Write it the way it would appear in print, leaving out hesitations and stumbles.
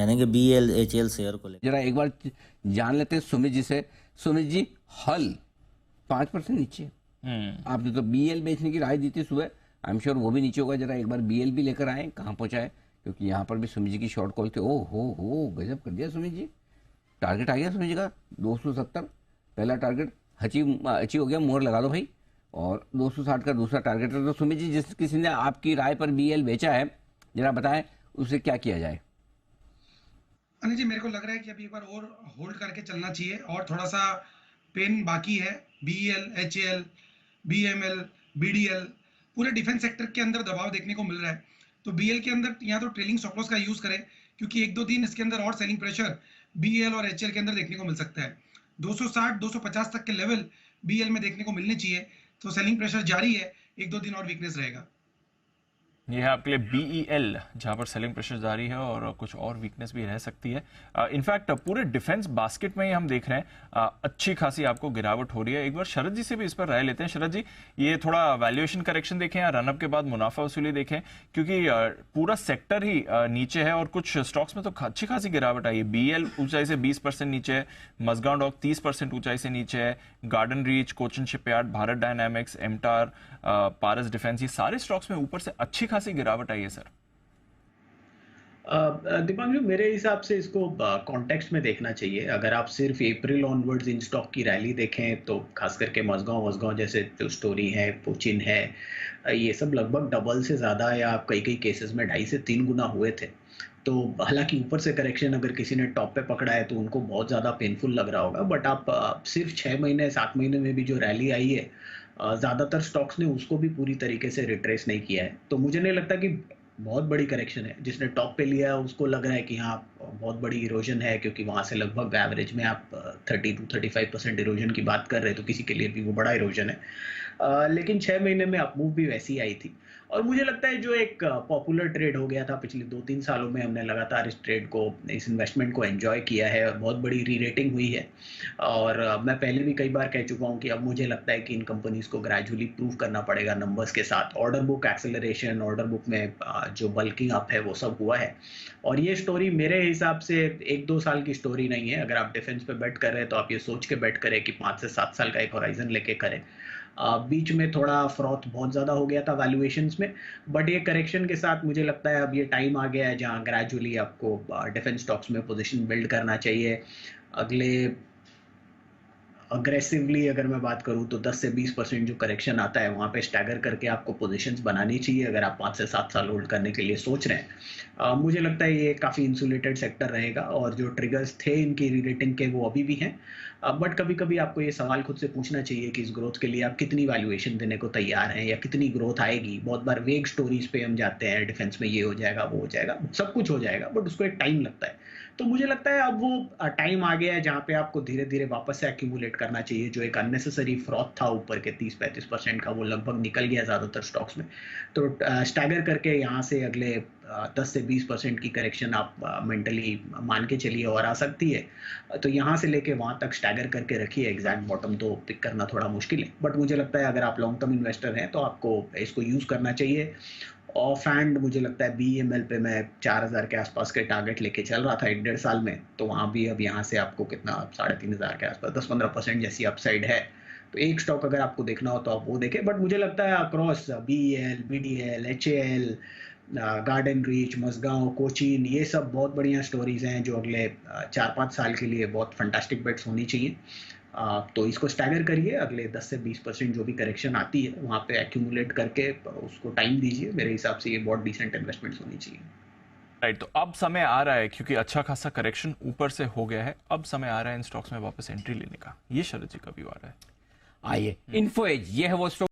यानी कि BEL-HAL share को लेकर जरा एक बार जान लेते हैं सुमित जी से। सुमित जी, हल 5% नीचे, आपने तो BL बेचने की राय दी थी सुबह, आई एम श्योर वो भी नीचे होगा। जरा एक बार BL भी लेकर आए, कहाँ पहुंचा है? क्योंकि यहाँ पर भी सुमित जी की शॉर्ट कॉल थी। ओ हो गजब कर दिया सुमित जी। टारगेट आ गया सुमित जी का 270, पहला टारगेट अचीव हो गया, मोहर लगा दो भाई। और 260 का दूसरा टारगेट है। तो सुमित जी, जिस किसी ने आपकी राय पर BL बेचा है, जरा बताएं उसे क्या किया जाए। अनिल जी, मेरे को लग रहा है कि अभी एक बार और होल्ड करके चलना चाहिए और थोड़ा सा पेन बाकी है। BEL, HAL, BML, BDL पूरे डिफेंस सेक्टर के अंदर दबाव देखने को मिल रहा है। तो BL के अंदर या तो ट्रेलिंग स्टॉप लॉस का यूज करें, क्योंकि एक दो दिन इसके अंदर और सेलिंग प्रेशर BEL और HAL के अंदर देखने को मिल सकता है। 260 250 तक के लेवल BL में देखने को मिलने चाहिए। तो सेलिंग प्रेशर जारी है, एक दो दिन और वीकनेस रहेगा। ये है आपके लिए BEL, जहां पर सेलिंग प्रेशर जारी है और कुछ और वीकनेस भी रह सकती है। इनफैक्ट पूरे डिफेंस बास्केट में ही हम देख रहे हैं अच्छी खासी आपको गिरावट हो रही है। एक बार शरद जी से भी इस पर राय लेते हैं। शरद जी, ये थोड़ा वैल्यूएशन करेक्शन देखें या रनअप के बाद मुनाफा वसूली देखें, क्योंकि पूरा सेक्टर ही नीचे है और कुछ स्टॉक्स में तो अच्छी खासी गिरावट आई है। BL ऊंचाई से 20% नीचे है, मजगांव डॉक 30% ऊंचाई से नीचे है, गार्डन रीच, कोचिन शिपयार्ड, भारत डायनामिक्स, एमटार, पारस डिफेंस, ये सारे स्टॉक्स में ऊपर से अच्छी खासी गिरावट आई है सर। दीपांशु, मेरे हिसाब से इसको कॉन्टेक्स्ट में देखना चाहिए। अगर आप सिर्फ अप्रैल ऑनवर्ड्स इन स्टॉक की रैली देखें तो खास करके मजगांव जैसे जो स्टोरी है, कोचिन है, ये सब लगभग डबल से ज़्यादा या कई कई केसेस में 2.5 से 3 गुना हुए थे। तो हालांकि ऊपर से करेक्शन अगर किसी ने टॉप पे पकड़ा है तो उनको बहुत ज़्यादा पेनफुल लग रहा होगा, बट आप सिर्फ 6 महीने 7 महीने में भी जो रैली आई है, ज़्यादातर स्टॉक्स ने उसको भी पूरी तरीके से रिट्रेस नहीं किया है। तो मुझे नहीं लगता कि बहुत बड़ी करेक्शन है। जिसने टॉप पे लिया है उसको लग रहा है कि हाँ बहुत बड़ी इरोजन है, क्योंकि वहाँ से लगभग एवरेज में आप 30 to 35% इरोजन की बात कर रहे हैं, तो किसी के लिए भी वो बड़ा इरोजन है। लेकिन 6 महीने में अपमूव भी वैसी आई थी। और मुझे लगता है जो एक पॉपुलर ट्रेड हो गया था पिछले 2-3 सालों में, हमने लगातार इस ट्रेड को, इस इन्वेस्टमेंट को एंजॉय किया है और बहुत बड़ी री रेटिंग हुई है। और मैं पहले भी कई बार कह चुका हूँ कि अब मुझे लगता है कि इन कंपनीज को ग्रेजुअली प्रूव करना पड़ेगा नंबर्स के साथ। Order book acceleration, order book में जो बल्किंग अप है वो सब हुआ है। और ये स्टोरी मेरे हिसाब से 1-2 साल की स्टोरी नहीं है। अगर आप डिफेंस पे बेट कर रहे हैं तो आप ये सोच के बेट करें कि 5 से 7 साल का एक होराइजन लेके करें। बीच में थोड़ा फ्रॉथ बहुत ज़्यादा हो गया था वैल्यूएशंस में, बट ये करेक्शन के साथ मुझे लगता है अब ये टाइम आ गया है जहाँ ग्रेजुअली आपको डिफेंस स्टॉक्स में पोजीशन बिल्ड करना चाहिए। अगले अग्रेसिवली अगर मैं बात करूं तो 10 से 20% जो करेक्शन आता है वहाँ पे स्टैगर करके आपको पोजीशंस बनानी चाहिए, अगर आप 5 से 7 साल होल्ड करने के लिए सोच रहे हैं। मुझे लगता है ये काफ़ी इंसुलेटेड सेक्टर रहेगा और जो ट्रिगर्स थे इनकी रीरेटिंग के वो अभी भी हैं। बट कभी कभी आपको ये सवाल खुद से पूछना चाहिए कि इस ग्रोथ के लिए आप कितनी वैल्यूएशन देने को तैयार हैं या कितनी ग्रोथ आएगी। बहुत बार वेग स्टोरीज पे हम जाते हैं, डिफेंस में ये हो जाएगा वो हो जाएगा, सब कुछ हो जाएगा, बट उसको एक टाइम लगता है। तो मुझे लगता है अब वो टाइम आ गया है जहाँ पे आपको धीरे धीरे वापस से एक्यूमुलेट करना चाहिए। जो एक अननेसेसरी फ्रॉथ था ऊपर के 30-35% का, वो लगभग निकल गया ज़्यादातर स्टॉक्स में। तो स्टैगर करके यहाँ से अगले 10 से 20% की करेक्शन आप मेंटली मान के चलिए और आ सकती है। तो यहाँ से लेके वहाँ तक स्टैगर करके रखिए। एग्जैक्ट बॉटम तो पिक करना थोड़ा मुश्किल है, बट मुझे लगता है अगर आप लॉन्ग टर्म इन्वेस्टर हैं तो आपको इसको यूज़ करना चाहिए। ऑफ हैंड मुझे लगता है BML पे मैं 4000 के आसपास के टारगेट लेके चल रहा था 1-1.5 साल में। तो वहाँ भी अब यहाँ से आपको कितना 3500 के आसपास 10-15% जैसी अपसाइड है। तो एक स्टॉक अगर आपको देखना हो तो आप वो देखें, बट मुझे लगता है across BEL, BDL, HAL, Garden Reach, Mazagon, Cochin, ये सब बहुत बढ़िया स्टोरीज हैं जो अगले 4-5 साल के लिए बहुत फंटास्टिक बेट्स होनी चाहिए। तो इसको स्टैगर करिए। अगले 10 से 20% जो भी करेक्शन आती है वहाँ पे एक्यूमुलेट करके उसको टाइम दीजिए। मेरे हिसाब से ये बहुत डिसेंट इन्वेस्टमेंट्स होनी चाहिए। राइट, तो अब समय आ रहा है, क्योंकि अच्छा खासा करेक्शन ऊपर से हो गया है, अब समय आ रहा है इन स्टॉक्स में वापस एंट्री लेने का। ये शरद जी का व्यू आ रहा है। आइए, इन्फो एज ये है वो स्टॉक